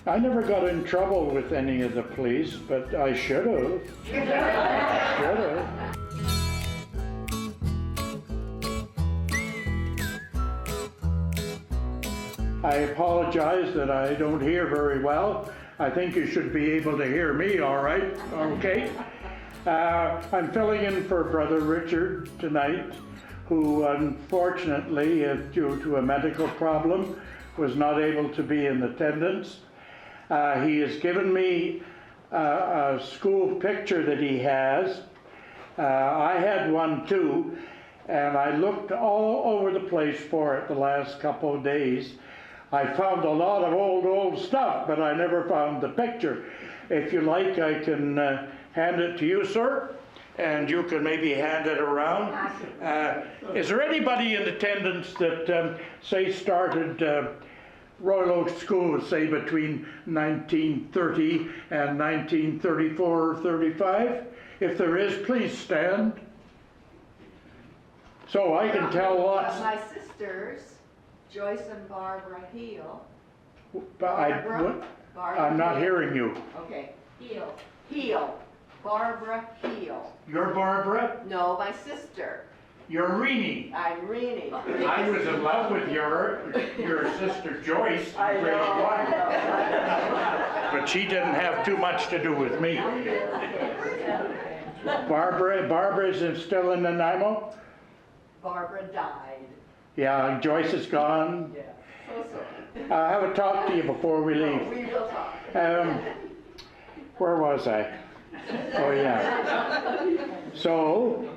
I never got in trouble with any of the police, but I should have. Should have. I apologize that I don't hear very well. I think you should be able to hear me all right, okay? I'm filling in for Brother Richard tonight, who unfortunately, due to a medical problem, was not able to be in attendance. He has given me a school picture that he has. I had one too, and I looked all over the place for it the last couple of days. I found a lot of old stuff, but I never found the picture. If you like, I can hand it to you, sir, and you can maybe hand it around. Is there anybody in attendance that, say, started Royal Oak School, say, between 1930 and 1934 or 35? If there is, please stand. So I can tell lots. My sisters, Joyce and Barbara Heel. Barbara, I'm not hearing you. Okay, Heel. Barbara Heel. You're Barbara? No, my sister. You're Renee. I'm Renee. I was in love with your sister Joyce in grade 1. But she didn't have too much to do with me. Barbara's still in Nanaimo? Barbara died. Yeah, Joyce is gone. Yeah, so. I'll have a talk to you before we leave. No, we will talk. Where was I? Oh yeah. So,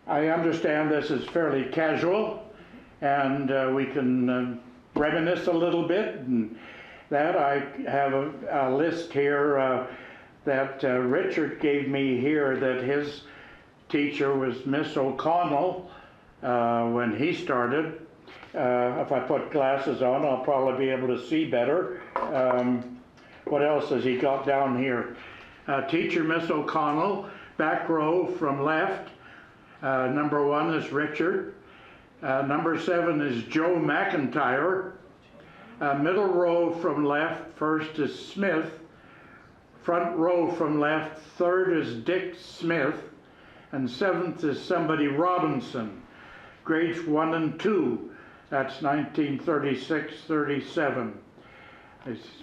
I understand this is fairly casual, and we can reminisce a little bit. And that I have a list here that Richard gave me here, that his teacher was Miss O'Connell when he started. If I put glasses on, I'll probably be able to see better. What else has he got down here? Teacher Miss O'Connell, back row from left. Number 1 is Richard. Number 7 is Joe McIntyre. Middle row from left, first is Smith. Front row from left, third is Dick Smith. And 7th is somebody Robinson. Grades 1 and 2. That's 1936-37.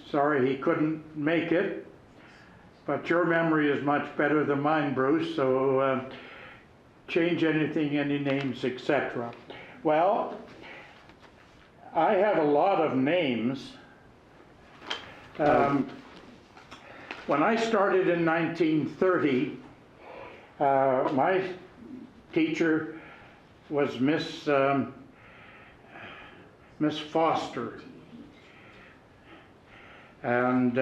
Sorry he couldn't make it, but your memory is much better than mine, Bruce, so change anything, any names, etc. Well, I have a lot of names. When I started in 1930, my teacher was Miss Foster, and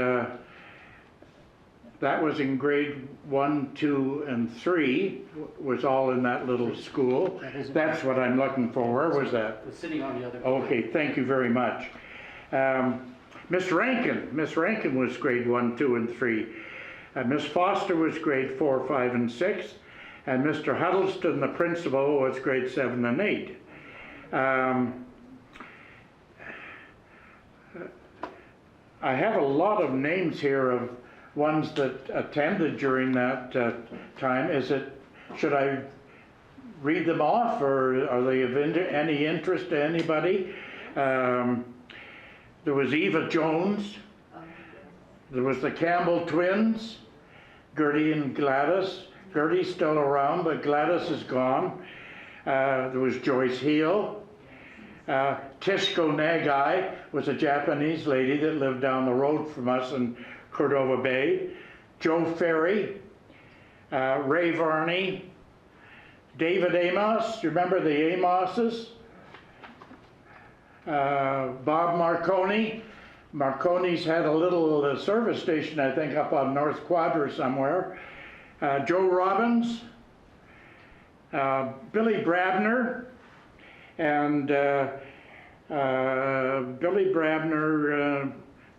that was in grade 1, 2, and 3, was all in that little school. That's what I'm looking for. Where was that? It's sitting on the other. Okay, thank you very much. Miss Rankin was grade 1, 2, and 3. Miss Foster was grade 4, 5, and 6. And Mr. Huddleston, the principal, was grade 7 and 8. I have a lot of names here of ones that attended during that time. Should I read them off, or are they of any interest to anybody? There was Eva Jones. There was the Campbell twins, Gertie and Gladys. Gertie's still around, but Gladys is gone. There was Joyce Heel. Tishko Nagai was a Japanese lady that lived down the road from us in Cordova Bay. Joe Ferry, Ray Varney, David Amos, you remember the Amoses? Bob Marconi. Marconi's had a little service station, I think, up on North Quadra somewhere. Joe Robbins, Billy Brabner, and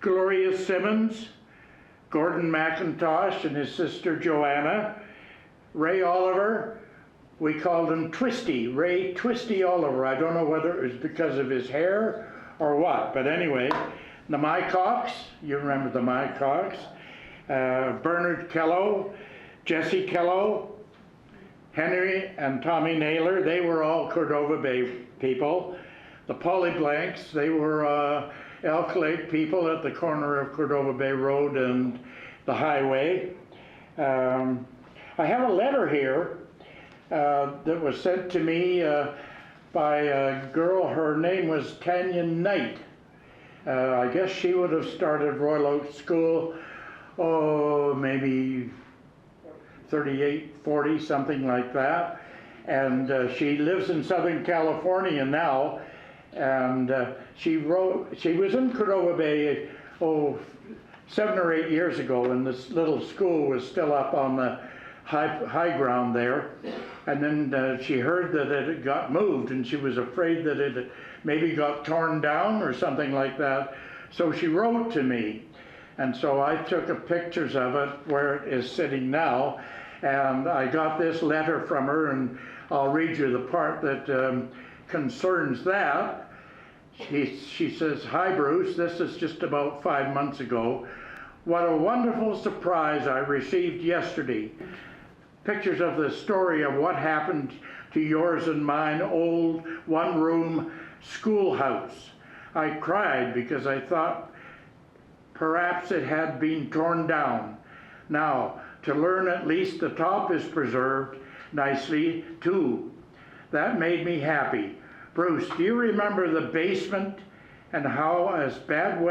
Gloria Simmons, Gordon McIntosh and his sister Joanna, Ray Oliver. We called him Twisty, Ray Twisty Oliver. I don't know whether it was because of his hair or what, but anyway, the Mycocks, you remember the Mycocks, Bernard Kello, Jesse Kello, Henry and Tommy Naylor, they were all Cordova Bay people. The Polyblanks, they were Elk Lake people at the corner of Cordova Bay Road and the highway. I have a letter here that was sent to me by a girl. Her name was Tanya Knight. I guess she would have started Royal Oak School, maybe 38, 40, something like that. And she lives in Southern California now. And she was in Cordova Bay, 7 or 8 years ago, and this little school was still up on the high ground there. And then she heard that it had got moved, and she was afraid that it maybe got torn down or something like that. So she wrote to me, and so I took pictures of it where it is sitting now, and I got this letter from her, and I'll read you the part that concerns that. She says, "Hi Bruce, this is just about 5 months ago. What a wonderful surprise I received yesterday. Pictures of the story of what happened to yours and mine old one-room schoolhouse. I cried because I thought perhaps it had been torn down. Now, to learn at least the top is preserved nicely too. That made me happy. Bruce, do you remember the basement and how on bad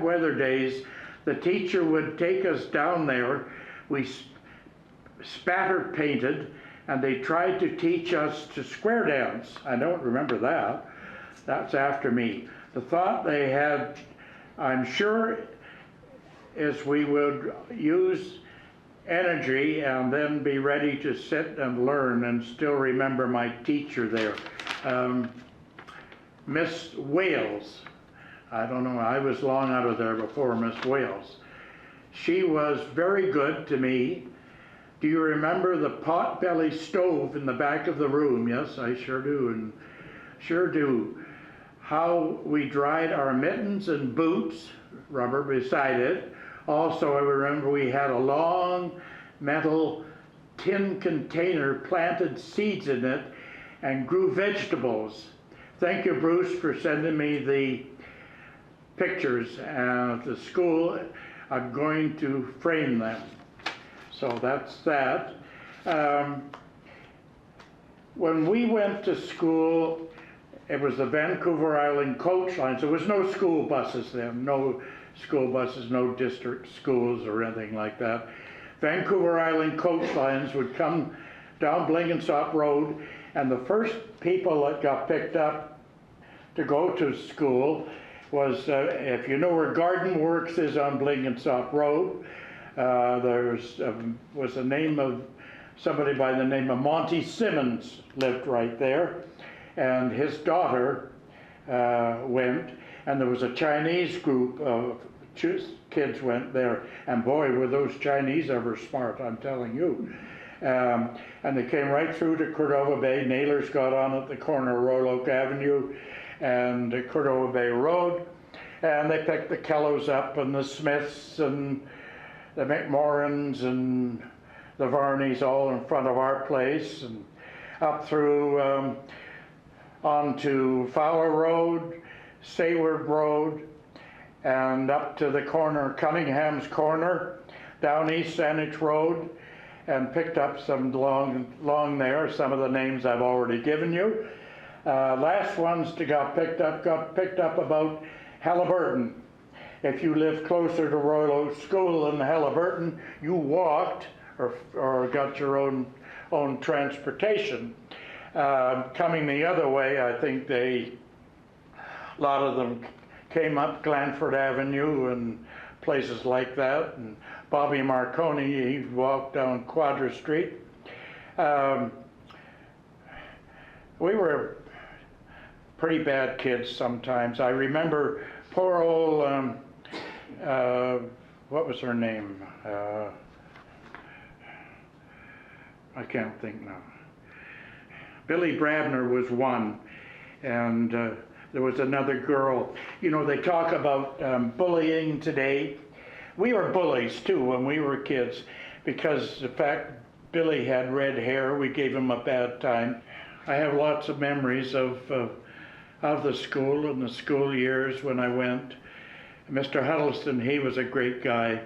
weather days the teacher would take us down there? We spatter painted and they tried to teach us to square dance. I don't remember that. That's after me. The thought they had, I'm sure, is we would use energy and then be ready to sit and learn, and still remember my teacher there. Miss Wales, I don't know, I was long out of there before Miss Wales. She was very good to me. Do you remember the pot-belly stove in the back of the room? Yes, I sure do, and sure do. How we dried our mittens and boots, rubber beside it. Also, I remember we had a long metal tin container, planted seeds in it, and grew vegetables. Thank you, Bruce, for sending me the pictures at the school. I'm going to frame them. So that's that. When we went to school, it was the Vancouver Island coach lines. There was no school buses then, no school buses, no district schools or anything like that. Vancouver Island coach lines would come down Blenkinsop Road, and the first people that got picked up to go to school was, if you know where Garden Works is on Blenkinsop Road, there was a name of somebody by the name of Monty Simmons lived right there, and his daughter went, and there was a Chinese group of kids went there, and boy, were those Chinese ever smart, I'm telling you. And they came right through to Cordova Bay. Naylor's got on at the corner of Royal Oak Avenue and Cordova Bay Road, and they picked the Kellos up, and the Smiths and the McMorrans and the Varneys all in front of our place, and up through onto Fowler Road, Sayward Road, and up to the corner, Cunningham's Corner, down East Saanich Road, and picked up some long there, some of the names I've already given you. Last ones to got picked up about Halliburton. If you live closer to Royal Oak School than Halliburton, you walked or got your own transportation. Coming the other way, I think a lot of them came up Glanford Avenue and places like that. And Bobby Marconi, he walked down Quadra Street. We were pretty bad kids sometimes. I remember poor old, what was her name? I can't think now. Billy Brabner was one, and there was another girl. You know, they talk about bullying today. We were bullies too when we were kids, because the fact Billy had red hair, we gave him a bad time. I have lots of memories of the school and the school years when I went. Mr. Huddleston, he was a great guy.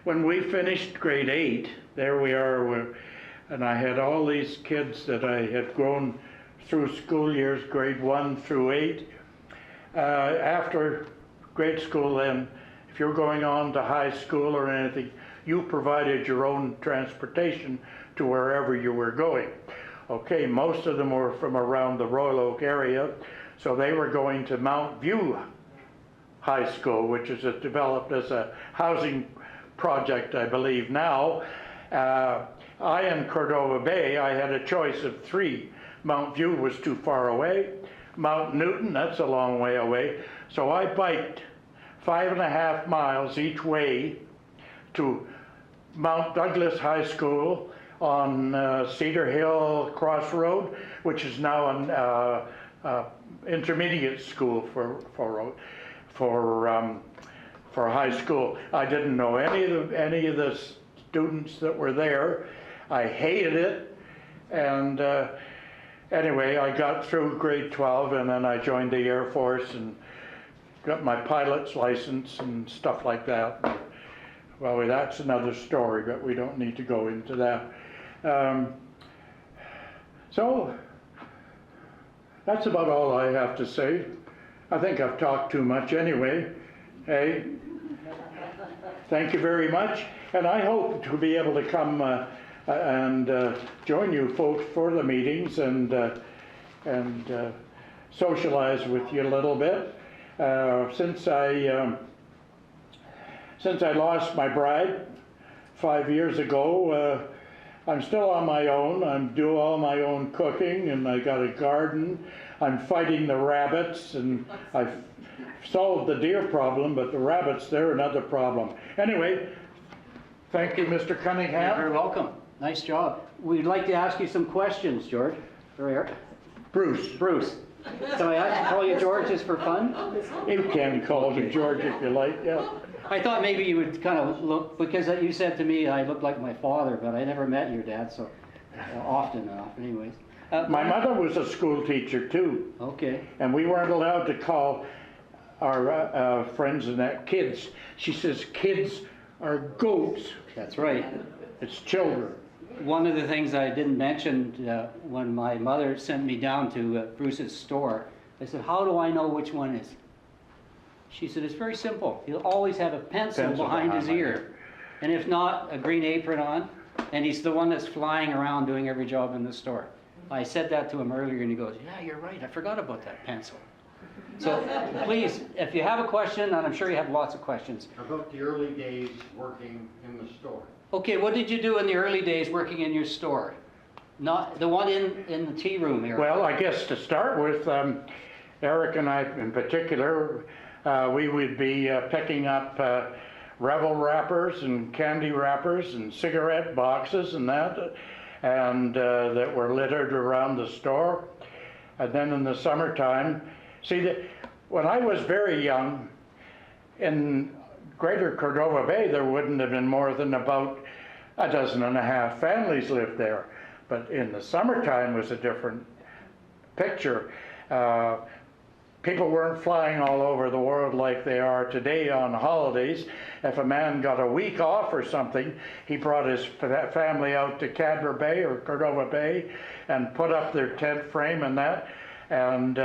When we finished grade 8, there we are, and I had all these kids that I had grown through school years, grade 1 through 8. After grade school then, if you're going on to high school or anything, you provided your own transportation to wherever you were going. Okay, most of them were from around the Royal Oak area, so they were going to Mount View High School, which is developed as a housing project, I believe now. I in Cordova Bay, I had a choice of 3. Mount View was too far away. Mount Newton, that's a long way away. So I biked 5.5 miles each way to Mount Douglas High School on Cedar Hill Crossroad, which is now an intermediate school for high school. I didn't know any of the students that were there. I hated it, and anyway, I got through grade 12, and then I joined the Air Force and got my pilot's license and stuff like that. Well, that's another story, but we don't need to go into that. So that's about all I have to say. I think I've talked too much anyway. Hey, thank you very much, and I hope to be able to come and join you folks for the meetings and socialize with you a little bit. Since I lost my bride 5 years ago, I'm still on my own. I'm doing all my own cooking, and I got a garden. I'm fighting the rabbits, and I've solved the deer problem, but the rabbits, they're another problem. Anyway, thank you, Mr. Cunningham. You're very welcome. Nice job. We'd like to ask you some questions, George. Bruce. Bruce. So I call you George just for fun? You can call me George if you like, yeah. I thought maybe you would kind of look, because you said to me I looked like my father, but I never met your dad, so often enough anyways. My mother was a school teacher too. Okay. And we weren't allowed to call our friends and that kids. She says kids are goats. That's right. It's children. One of the things I didn't mention when my mother sent me down to Bruce's store, I said, how do I know which one is? She said, it's very simple. He'll always have a pencil behind his ear. And if not, a green apron on, and he's the one that's flying around doing every job in the store. I said that to him earlier, and he goes, yeah, you're right, I forgot about that pencil. So please, if you have a question, and I'm sure you have lots of questions. About the early days working in the store. Okay, what did you do in the early days working in your store? Not the one in the tea room area. Well, I guess to start with, Eric and I in particular, we would be picking up Revel wrappers and candy wrappers and cigarette boxes and that, and that were littered around the store. And then in the summertime, when I was very young, in Greater Cordova Bay, there wouldn't have been more than about 12.5 families lived there. But in the summertime was a different picture. People weren't flying all over the world like they are today on holidays. If a man got a week off or something, he brought his family out to Cadver Bay or Cordova Bay and put up their tent frame and that, and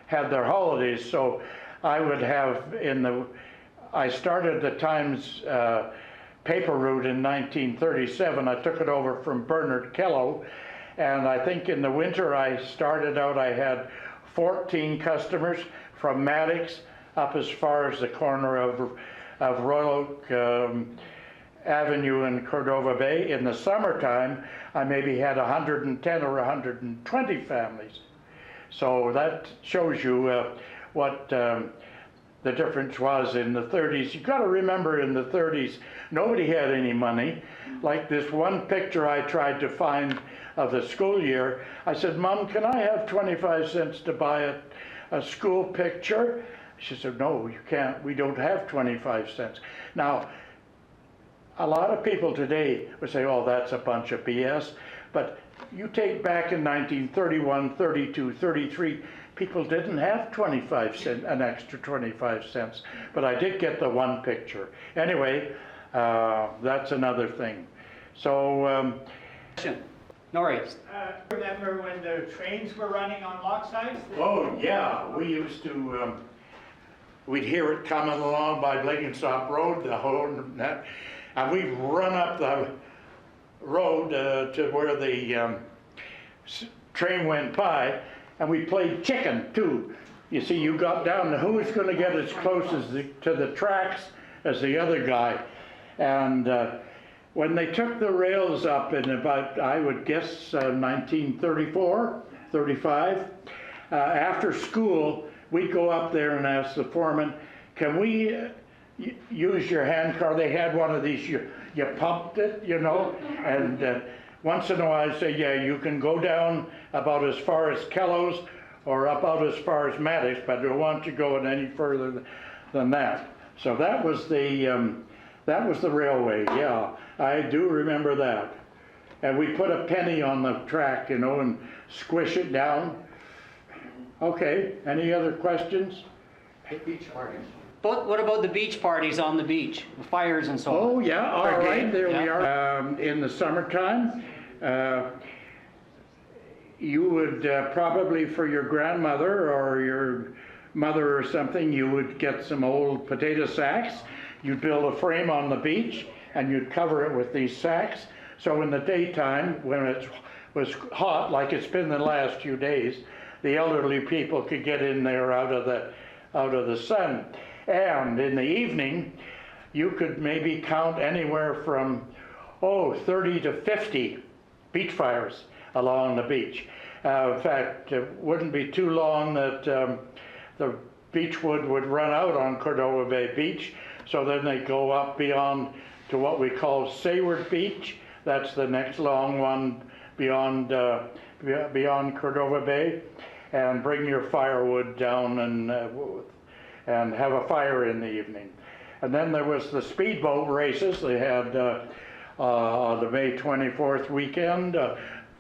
had their holidays. So I would have I started the Times paper route in 1937. I took it over from Bernard Kello, and I think in the winter I started out, I had 14 customers from Maddox up as far as the corner of Royal Oak Avenue in Cordova Bay. In the summertime, I maybe had 110 or 120 families. So that shows you what the difference was in the 30s. You've got to remember, in the 30s, nobody had any money. Like this one picture I tried to find of the school year, I said, Mom, can I have 25 cents to buy a school picture? She said, no, you can't, we don't have 25 cents. Now, a lot of people today would say, oh, that's a bunch of BS, but you take back in 1931, 32, 33, people didn't have 25 cents, an extra 25 cents, but I did get the one picture. Anyway, that's another thing. So, Norrie. Remember when the trains were running on Lochside? oh yeah, we used to, we'd hear it coming along by Blenkinsop Road, the whole, and we'd run up the road to where the train went by, and we played chicken too. You see, you got down to who's going to get as close as to the tracks as the other guy. And when they took the rails up in about, I would guess, 1934, 35, after school, we'd go up there and ask the foreman, can we use your hand car? They had one of these, you pumped it, you know, and once in a while I'd say, yeah, you can go down about as far as Kellows or about as far as Maddox, but I don't want you going any further than that. So that was the railway, yeah, I do remember that. And we put a penny on the track, you know, and squish it down. Okay, any other questions? Beach parties. But what about the beach parties on the beach, the fires and so on? Oh, yeah, all right, there we Yeah. are. In the summertime, you would probably for your grandmother or your mother or something, you would get some old potato sacks. You'd build a frame on the beach and you'd cover it with these sacks. So in the daytime, when it was hot, like it's been the last few days, the elderly people could get in there out of the sun. And in the evening, you could maybe count anywhere from, 30 to 50 beach fires along the beach. In fact, it wouldn't be too long that the beech wood would run out on Cordova Bay Beach, so then they go up beyond to what we call Sayward Beach. That's the next long one beyond Cordova Bay, and bring your firewood down and have a fire in the evening. And then there was the speedboat races. They had the May 24th weekend,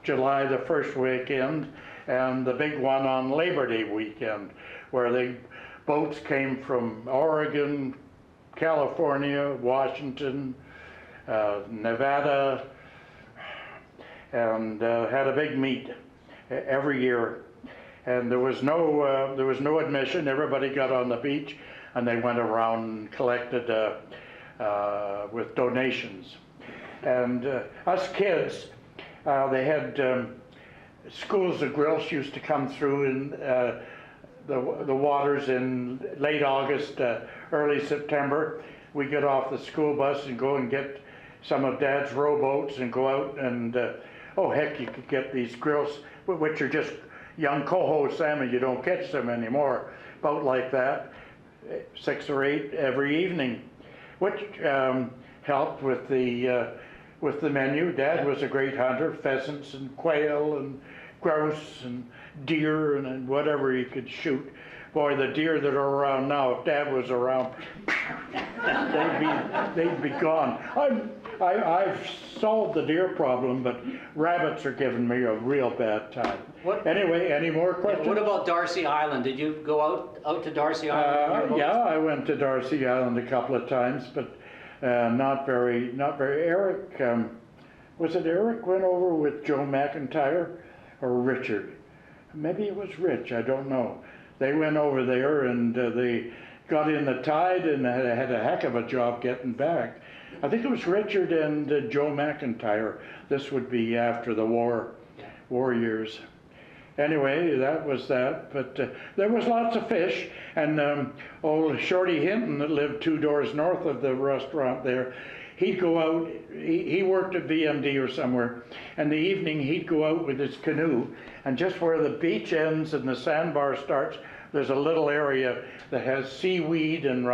July the 1st weekend, and the big one on Labor Day weekend, where the boats came from Oregon, California, Washington, Nevada, and had a big meet every year. And there was no admission. Everybody got on the beach, and they went around and collected with donations. And us kids, they had schools of grills used to come through in the waters in late August, early September. We get off the school bus and go and get some of Dad's rowboats and go out and oh heck, you could get these grills, which are just young coho salmon. You don't catch them anymore. About like that, 6 or 8 every evening, which helped with the menu. Dad was a great hunter, pheasants and quail and grouse and deer and whatever he could shoot. Boy, the deer that are around now, if Dad was around, they'd be gone. I've solved the deer problem, but rabbits are giving me a real bad time. Anyway, any more questions? What about Darcy Island? Did you go out to Darcy Island? Yeah, I went to Darcy Island a couple of times, but not very. Eric, was it Eric went over with Joe McIntyre or Richard? Maybe it was Rich, I don't know. They went over there and they got in the tide and had a heck of a job getting back. I think it was Richard and Joe McIntyre. This would be after the war years. Anyway, that was that, but there was lots of fish, and old Shorty Hinton that lived 2 doors north of the restaurant there, he'd go out, he worked at VMD or somewhere, and the evening he'd go out with his canoe, and just where the beach ends and the sandbar starts, there's a little area that has seaweed, and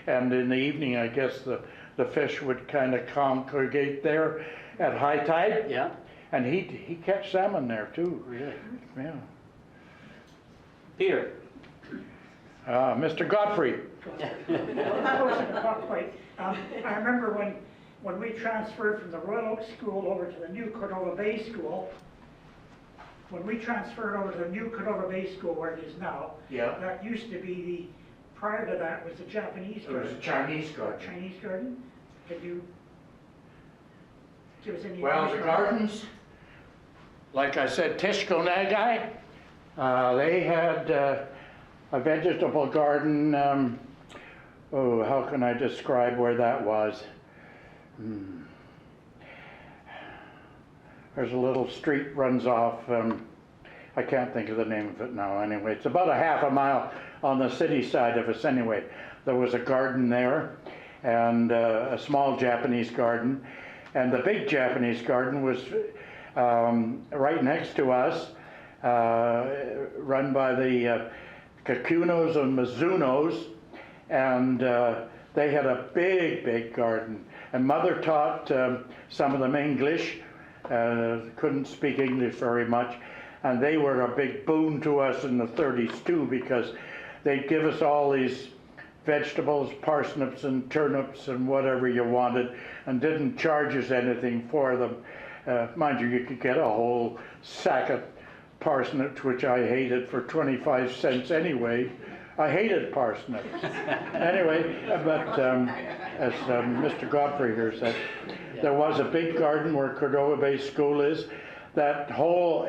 in the evening I guess the fish would kind of congregate there at high tide. Yeah. And he'd catch salmon there too. Really? Yeah. Peter? Mr. Godfrey. Well, that wasn't quite. I remember when we transferred from the Royal Oak School over to the new Cordova Bay School, when we transferred over to the new Cordova Bay School where it is now, Yeah. that used to be prior to that was the Japanese It was garden. a Chinese garden. Chinese garden. Could you give us any? Well, the information on that? gardens, like I said, Tishko Nagai, they had a vegetable garden. Oh, how can I describe where that was? There's a little street runs off, I can't think of the name of it now anyway. It's about a half a mile on the city side of us anyway. There was a garden there and a small Japanese garden. And the big Japanese garden was right next to us, run by the Kakunos and Mizunos, and they had a big garden. And Mother taught some of them English, couldn't speak English very much, and they were a big boon to us in the 30s too, because they'd give us all these vegetables, parsnips and turnips and whatever you wanted, and didn't charge us anything for them. Mind you, you could get a whole sack of parsnips, which I hated, for 25 cents anyway. I hated parsnips. Anyway, but as Mr. Godfrey here said, there was a big garden where Cordova Bay School is. That whole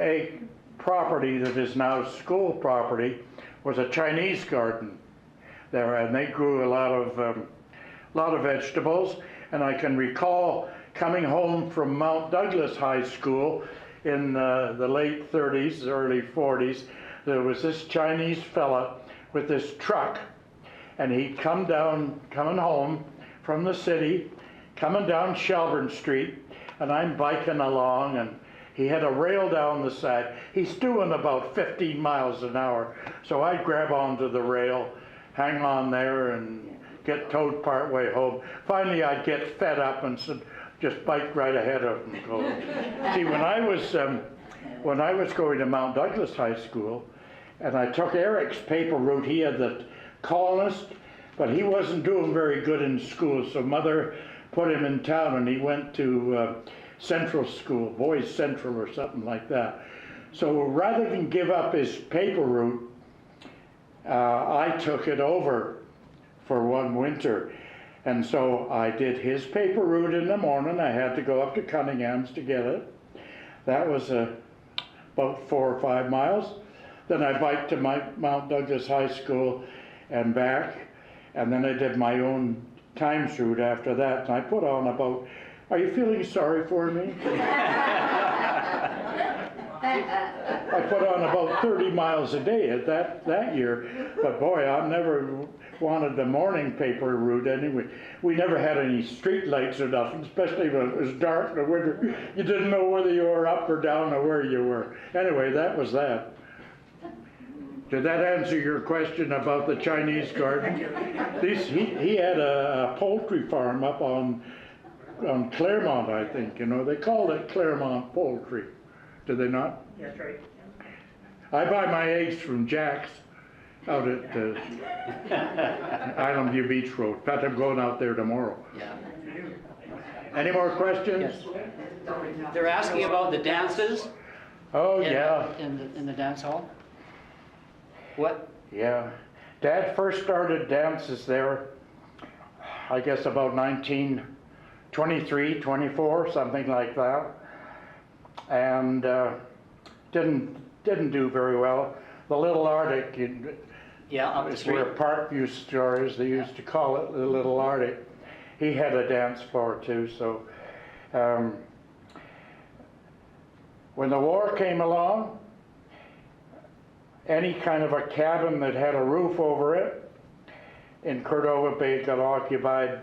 property that is now school property was a Chinese garden there, and they grew a lot of vegetables. And I can recall coming home from Mount Douglas High School in the late 30s, early 40s. There was this Chinese fella with this truck, and he'd coming home from the city, coming down Shelburne Street, and I'm biking along, and he had a rail down the side. He's doing about 15 miles an hour, so I'd grab onto the rail, hang on there, and get towed part way home. Finally, I'd get fed up and just bike right ahead of him. See, when I was going to Mount Douglas High School, and I took Eric's paper route, he had the colonist, but he wasn't doing very good in school, so Mother put him in town, and he went to Central School, Boys Central or something like that. So rather than give up his paper route, I took it over for one winter. And so I did his paper route in the morning. I had to go up to Cunningham's to get it. That was about 4 or 5 miles. Then I biked to Mount Douglas High School and back. And then I did my own times route after that. And I put on about, are you feeling sorry for me? I put on about 30 miles a day at that year. But boy, I never wanted the morning paper route anyway. We never had any street lights or nothing, especially when it was dark in the winter. You didn't know whether you were up or down or where you were. Anyway, that was that. Did that answer your question about the Chinese garden? He had a poultry farm up on Claremont, I think. You know, they called it Claremont Poultry. Did they not? That's right. I buy my eggs from Jack's out at Island View Beach Road. In fact, I'm going out there tomorrow. Yeah. Any more questions? Yes. They're asking about the dances. Oh, in- yeah. In the dance hall. What? Yeah. Dad first started dances there, I guess about 1923, 24, something like that. And didn't do very well. The Little Arctic, Yeah, up the it's street. where Parkview Store is, they used to call it the Little Arctic. He had a dance floor too, so. When the war came along, any kind of a cabin that had a roof over it in Cordova Bay got occupied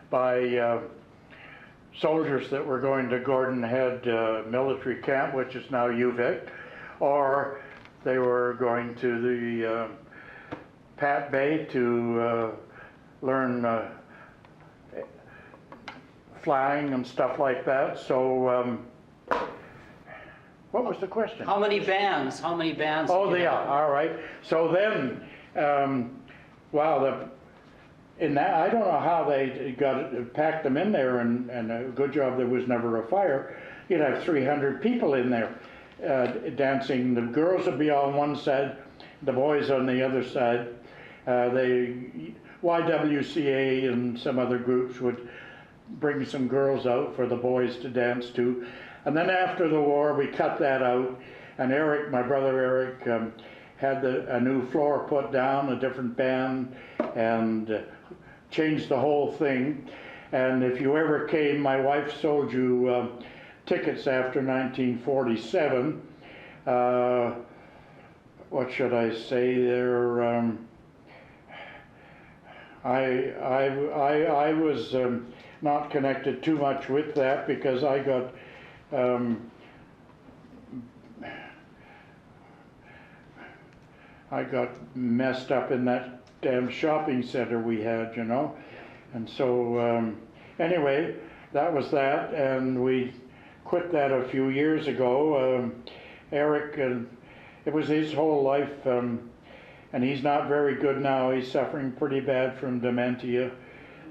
by soldiers that were going to Gordon Head military camp, which is now UVic, or they were going to the Pat Bay to learn flying and stuff like that. So what was the question? How many bands? How many bands? Oh, did you yeah, have? all right. So then, Well, in that, I don't know how they packed them in there, and a good job there was never a fire. You'd have 300 people in there dancing. The girls would be on one side, the boys on the other side. The YWCA and some other groups would bring some girls out for the boys to dance to. And then after the war, we cut that out, and Eric, my brother Eric, had a new floor put down, a different band, and changed the whole thing. And if you ever came, my wife sold you tickets after 1947. What should I say there? I was not connected too much with that because I got messed up in that damn shopping center we had, you know. And so anyway, that was that, and we quit that a few years ago. Eric, it was his whole life, and he's not very good now. He's suffering pretty bad from dementia.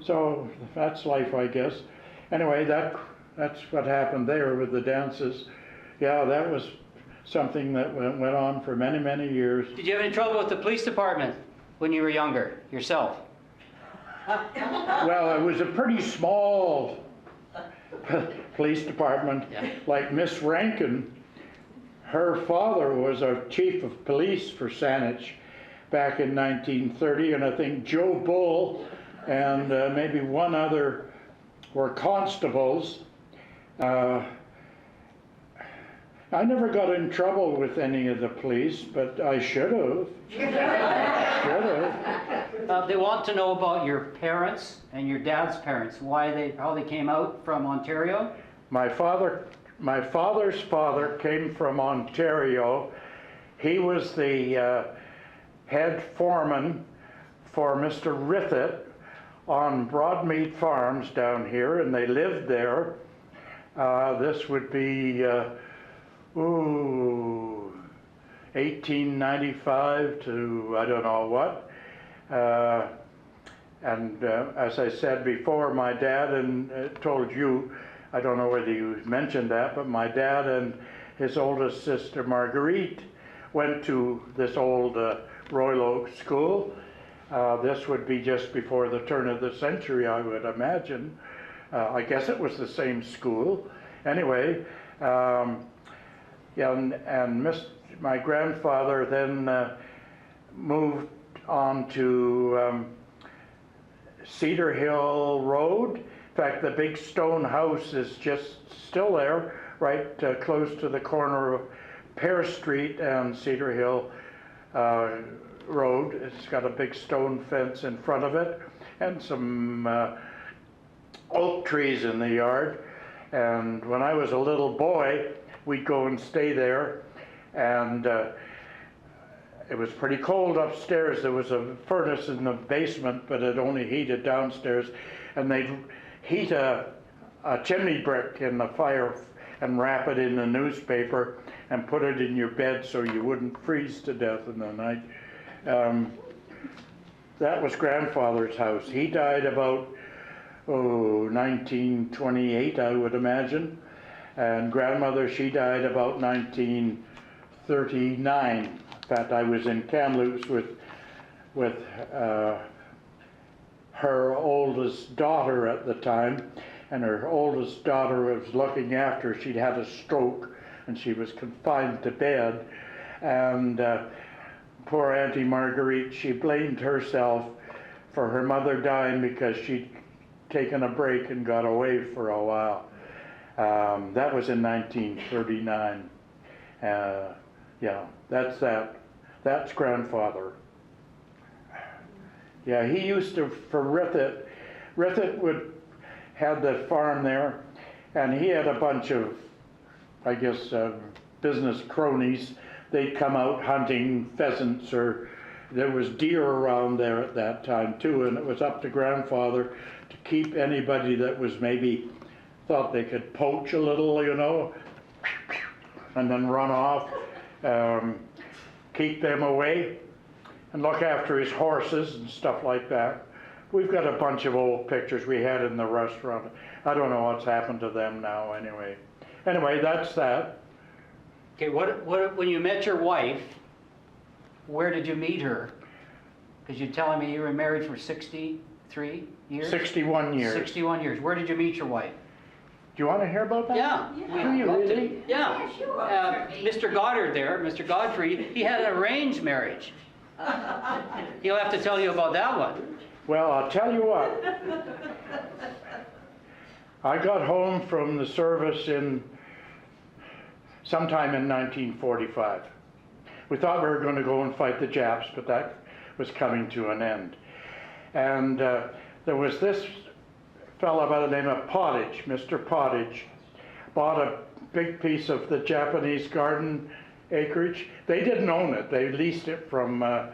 So that's life, I guess. Anyway, that's what happened there with the dances. Yeah, that was something that went on for many, many years. Did you have any trouble with the police department when you were younger, yourself? Well, it was a pretty small police department. Yeah. Like Miss Rankin, her father was a chief of police for Saanich back in 1930, and I think Joe Bull and maybe one other were constables. I never got in trouble with any of the police, but I should have. They want to know about your parents and your dad's parents, how they came out from Ontario. My father's father came from Ontario. He was the head foreman for Mr. Rithett on Broadmead Farms down here, and they lived there. This would be 1895 to I don't know what. As I said before, my dad and told you, I don't know whether you mentioned that, but my dad and his oldest sister Marguerite went to this old Royal Oak school. This would be just before the turn of the century, I would imagine. I guess it was the same school. Anyway, yeah, my grandfather then moved on to Cedar Hill Road. In fact, the big stone house is just still there, right close to the corner of Pear Street and Cedar Hill Road. It's got a big stone fence in front of it and some oak trees in the yard. And when I was a little boy, we'd go and stay there, and it was pretty cold upstairs. There was a furnace in the basement, but it only heated downstairs, and they'd heat a chimney brick in the fire and wrap it in the newspaper and put it in your bed so you wouldn't freeze to death in the night. That was grandfather's house. He died about 1928, I would imagine. And grandmother, she died about 1939. In fact, I was in Kamloops with her oldest daughter at the time, and her oldest daughter was looking after her. She'd had a stroke, and she was confined to bed. And poor Auntie Marguerite, she blamed herself for her mother dying because she'd taken a break and got away for a while. That was in 1939. Yeah, that's that. That's grandfather. Yeah, he used to, for Rithett had the farm there, and he had a bunch of, I guess, business cronies. They'd come out hunting pheasants, or there was deer around there at that time too, and it was up to grandfather to keep anybody that was maybe thought they could poach a little, you know, and then run off, keep them away. and look after his horses and stuff like that. We've got a bunch of old pictures we had in the restaurant. I don't know what's happened to them now anyway. Anyway, that's that. Okay, when you met your wife, where did you meet her? Because you're telling me you were married for 63 years? 61 years. 61 years. Where did you meet your wife? Do you want to hear about that? Yeah. Do you really? Yeah. Mr. Goddard there, Mr. Godfrey, he had an arranged marriage. He'll have to tell you about that one. Well, I'll tell you what. I got home from the service sometime in 1945. We thought we were going to go and fight the Japs, but that was coming to an end. And there was this fellow by the name of Pottage, Mr. Pottage, bought a big piece of the Japanese garden acreage. They didn't own it. They leased it from, I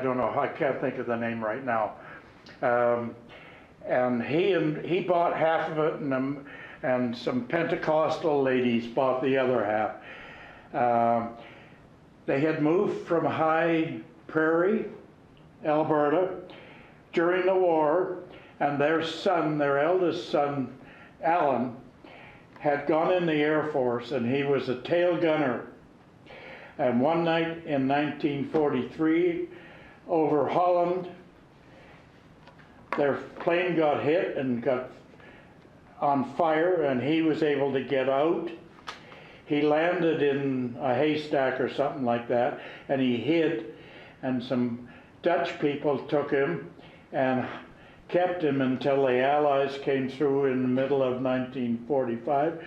don't know, I can't think of the name right now. And he bought half of it, and some Pentecostal ladies bought the other half. They had moved from High Prairie, Alberta, during the war, and their son, their eldest son, Alan, had gone in the Air Force, and he was a tail gunner. And one night in 1943, over Holland, their plane got hit and got on fire, and he was able to get out. He landed in a haystack or something like that, and he hid, and some Dutch people took him and kept him until the Allies came through in the middle of 1945.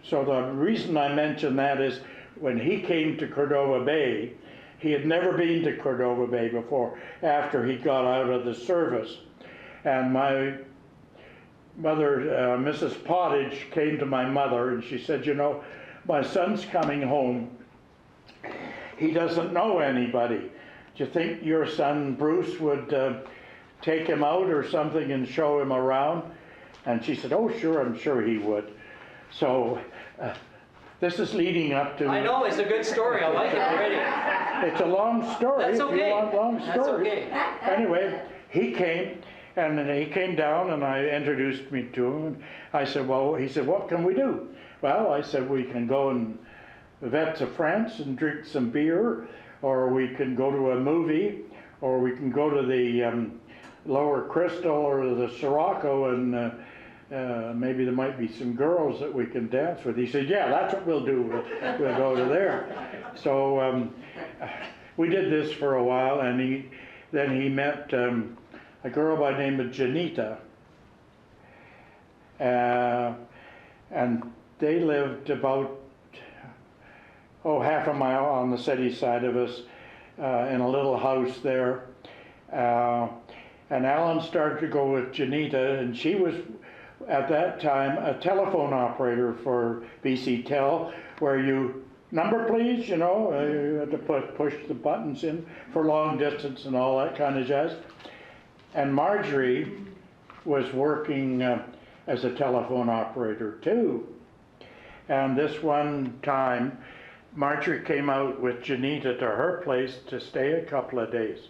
So the reason I mention that is when he came to Cordova Bay, he had never been to Cordova Bay before after he got out of the service. And my mother, Mrs. Pottage, came to my mother and she said, you know, my son's coming home. He doesn't know anybody. Do you think your son Bruce would take him out or something and show him around? And she said, oh sure, I'm sure he would. So this is leading up to... I know, it's a good story. I like it already. It's a long story. That's If okay. you want long That's story. okay. Anyway, he came, and then he came down and I introduced me to him. I said, well, he said, what can we do? Well, I said, we can go in the Vets of France and drink some beer, or we can go to a movie, or we can go to the Lower Crystal or the Sirocco, and maybe there might be some girls that we can dance with. He said, yeah, that's what we'll do. We'll go to there. So we did this for a while, and then he met a girl by the name of Janita. And they lived about, half a mile on the city side of us in a little house there. And Alan started to go with Janita, and she was, at that time, a telephone operator for BC Tel, where you, number please, you know, you had to push the buttons in for long distance and all that kind of jazz. And Marjorie was working as a telephone operator too. And this one time, Marjorie came out with Janita to her place to stay a couple of days.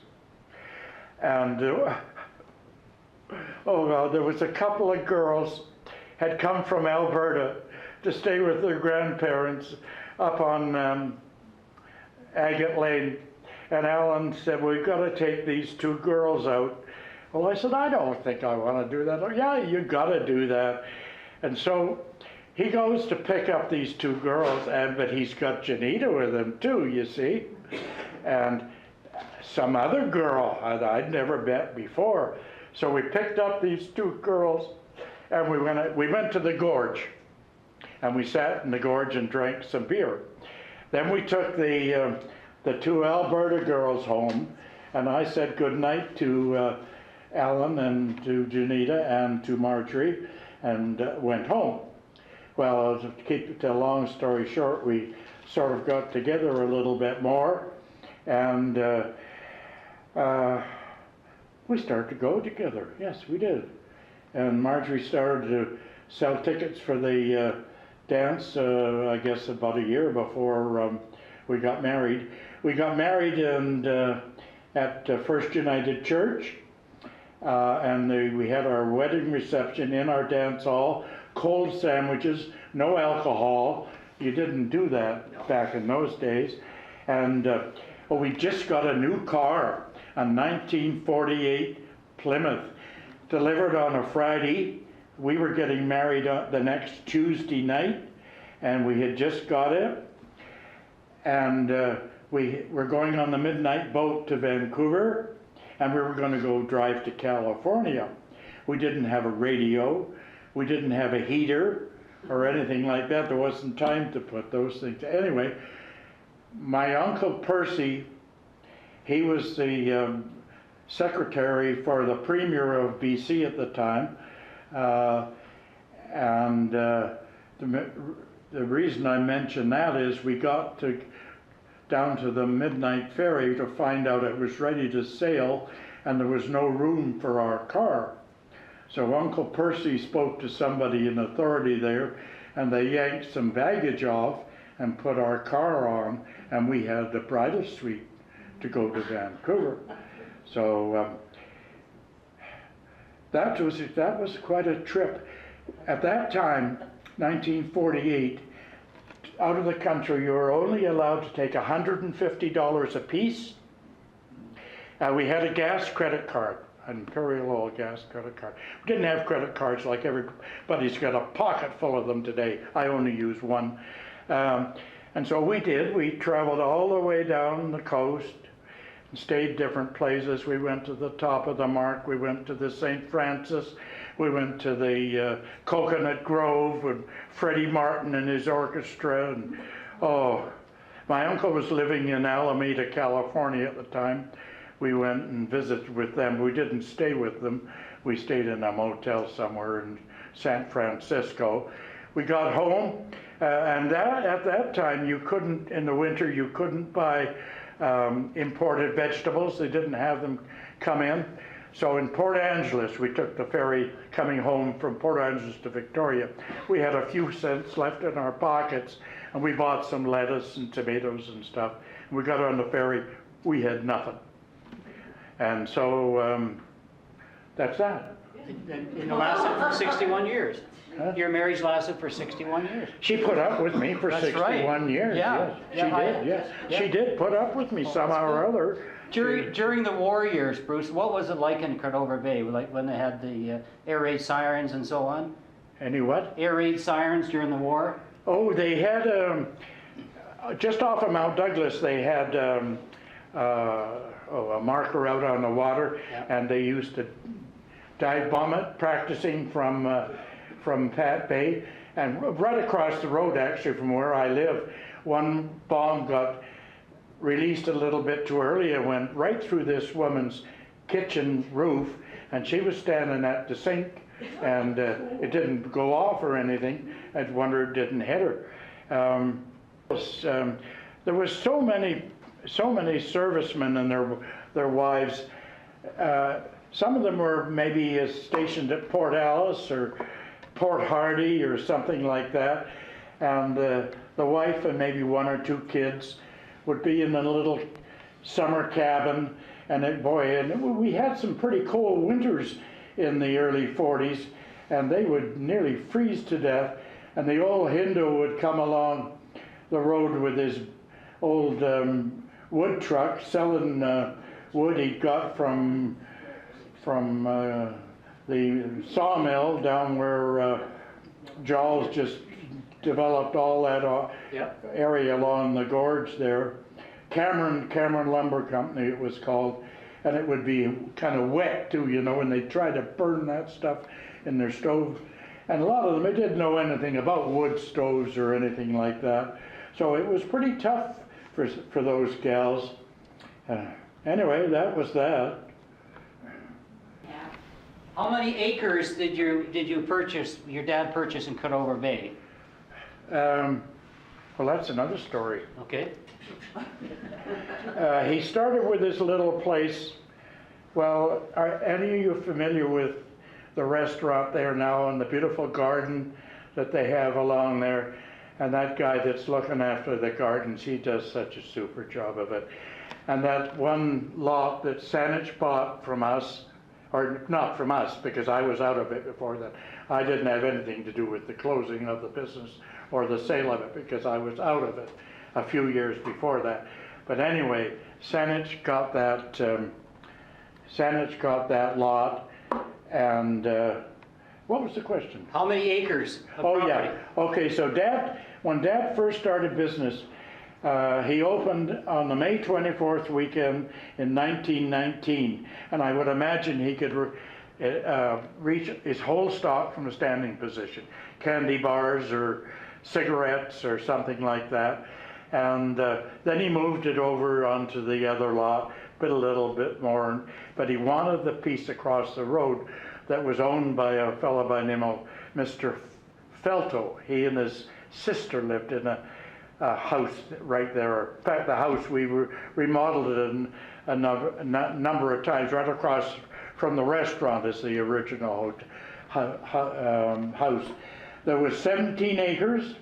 And oh God, there was a couple of girls had come from Alberta to stay with their grandparents up on Agate Lane. And Alan said, we've got to take these two girls out. Well, I said, I don't think I want to do that. Oh, yeah, you got to do that. And so he goes to pick up these two girls, but he's got Janita with him too, you see. And some other girl I'd never met before. So we picked up these two girls, and we went to the gorge. And we sat in the gorge and drank some beer. Then we took the two Alberta girls home, and I said goodnight to Alan and to Janita and to Marjorie, and went home. Well, to keep the long story short, we sort of got together a little bit more, and we started to go together. Yes, we did. And Marjorie started to sell tickets for the dance, I guess about a year before we got married. We got married in at First United Church. We had our wedding reception in our dance hall, cold sandwiches, no alcohol. You didn't do that back in those days. And we just got a new car, a 1948 Plymouth, delivered on a Friday. We were getting married the next Tuesday night, and we had just got it. And we were going on the midnight boat to Vancouver, and we were going to go drive to California. We didn't have a radio, we didn't have a heater or anything like that. There wasn't time to put those things. Anyway, my Uncle Percy, he was the secretary for the Premier of BC at the time, the reason I mention that is we got down to the midnight ferry to find out it was ready to sail and there was no room for our car. So Uncle Percy spoke to somebody in authority there, and they yanked some baggage off and put our car on, and we had the bridal suite to go to Vancouver. So that was quite a trip. At that time, 1948, out of the country, you were only allowed to take $150 a piece. We had a gas credit card, an Imperial Oil gas credit card. We didn't have credit cards like everybody's got a pocket full of them today. I only use one. And so we did. We traveled all the way down the coast and stayed different places. We went to the top of the Mark. We went to the St. Francis. We went to the Coconut Grove with Freddie Martin and his orchestra. And oh, my uncle was living in Alameda, California at the time. We went and visited with them. We didn't stay with them. We stayed in a motel somewhere in San Francisco. We got home, and at that time you couldn't, in the winter, you couldn't buy imported vegetables. They didn't have them come in. So in Port Angeles, we took the ferry coming home from Port Angeles to Victoria. We had a few cents left in our pockets, and we bought some lettuce and tomatoes and stuff. And we got on the ferry, we had nothing. And so that's that. It lasted for 61 years. Huh? Your marriage lasted for 61 years. She put up with me for That's 61 right. years. Yeah. Yes, she did. Yes, yeah. she did put up with me somehow or other. During the war years, Bruce, what was it like in Cordova Bay? Like when they had the air raid sirens and so on? Any what? Air raid sirens during the war? Oh, they had just off of Mount Douglas. They had a marker out on the water, Yeah. and they used to dive bomb it, practicing from Pat Bay, and right across the road, actually, from where I live, one bomb got released a little bit too early and went right through this woman's kitchen roof, and she was standing at the sink, and it didn't go off or anything. I wonder it didn't hit her. There was so many servicemen and their wives. Some of them were maybe stationed at Port Alice or Port Hardy or something like that, and the wife and maybe one or two kids would be in a little summer cabin, and we had some pretty cold winters in the early 40s, and they would nearly freeze to death, and the old Hindu would come along the road with his old wood truck selling wood he'd got from the sawmill down where Jaws just developed all that area along the gorge there. Cameron Lumber Company it was called, and it would be kind of wet too, you know, and they'd try to burn that stuff in their stove. And a lot of them, they didn't know anything about wood stoves or anything like that. So it was pretty tough for those gals. Anyway, that was that. How many acres did you purchase, your dad purchase in Cordova Bay? Well, that's another story. Okay. He started with this little place. Well, are any of you familiar with the restaurant there now and the beautiful garden that they have along there? And that guy that's looking after the gardens, he does such a super job of it. And that one lot that Saanich bought from us, or not from us, because I was out of it before that. I didn't have anything to do with the closing of the business or the sale of it, because I was out of it a few years before that. But anyway, Saanich got that lot, and what was the question? How many acres of Oh, property? yeah. Okay, so when Dad first started business, he opened on the May 24th weekend in 1919, and I would imagine he could reach his whole stock from a standing position, candy bars or cigarettes or something like that. And then he moved it over onto the other lot, bit a little bit more, but he wanted the piece across the road that was owned by a fellow by the name of Mr. Felto. He and his sister lived in a house right there. In fact, the house, we remodeled it a number of times. Right across from the restaurant is the original house. There was 17 acres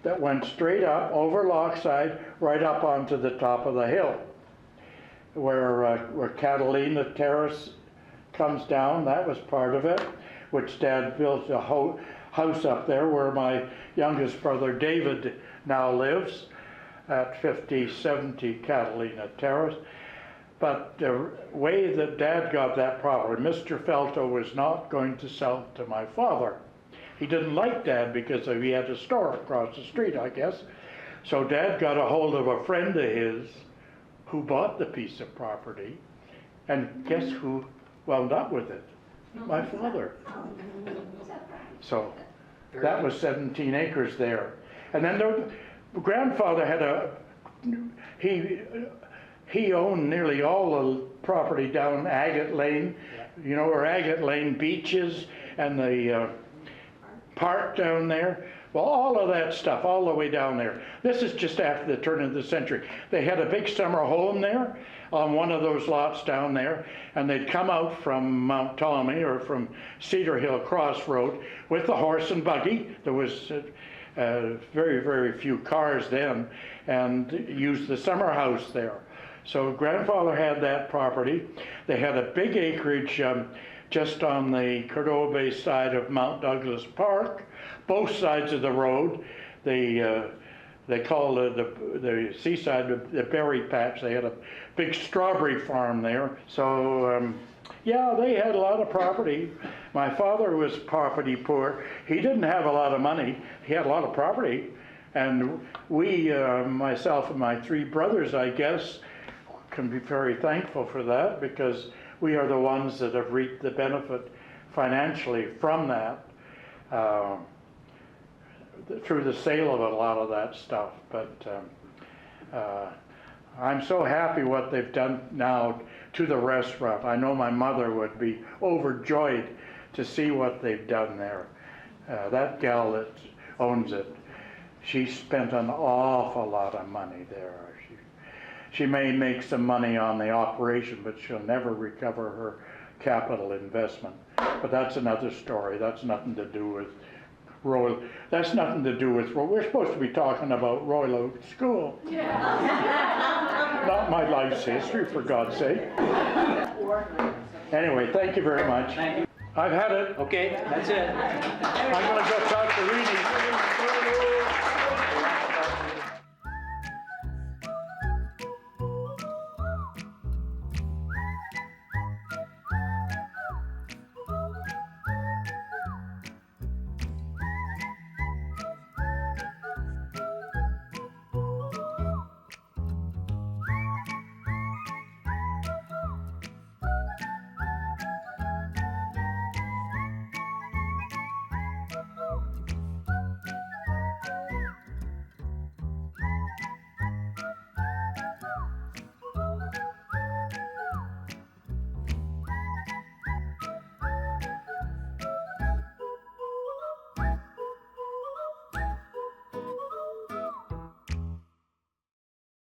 that went straight up over Lochside, right up onto the top of the hill, where Catalina Terrace comes down. That was part of it, which Dad built a house up there where my youngest brother David now lives at 5070 Catalina Terrace. But the way that Dad got that property, Mr. Felto was not going to sell it to my father. He didn't like Dad because he had a store across the street, I guess. So Dad got a hold of a friend of his who bought the piece of property, and guess who wound up with it? My father. So that was 17 acres there. And then grandfather had he owned nearly all the property down Agate Lane, you know where Agate Lane Beach is, and the park down there. Well, all of that stuff, all the way down there. This is just after the turn of the century. They had a big summer home there on one of those lots down there, and they'd come out from Mount Ptolemy or from Cedar Hill Crossroad with the horse and buggy. There was very, very few cars then, and used the summer house there. So grandfather had that property. They had a big acreage just on the Cordova Bay side of Mount Douglas Park, both sides of the road. They call the seaside the berry patch. They had a big strawberry farm there. So yeah, they had a lot of property. My father was property poor. He didn't have a lot of money. He had a lot of property. And we, myself and my three brothers, I guess, can be very thankful for that, because we are the ones that have reaped the benefit financially from that, through the sale of a lot of that stuff. But I'm so happy what they've done now to the restaurant. I know my mother would be overjoyed to see what they've done there. That gal that owns it, she spent an awful lot of money there. She may make some money on the operation, but she'll never recover her capital investment. But that's another story. That's nothing to do with Royal. That's nothing to do with. We're supposed to be talking about Royal Oak School. Yeah. Not my life's history, for God's sake. Anyway, thank you very much. Thank you. I've had it. Okay, that's it. I'm going to go talk to Reedy.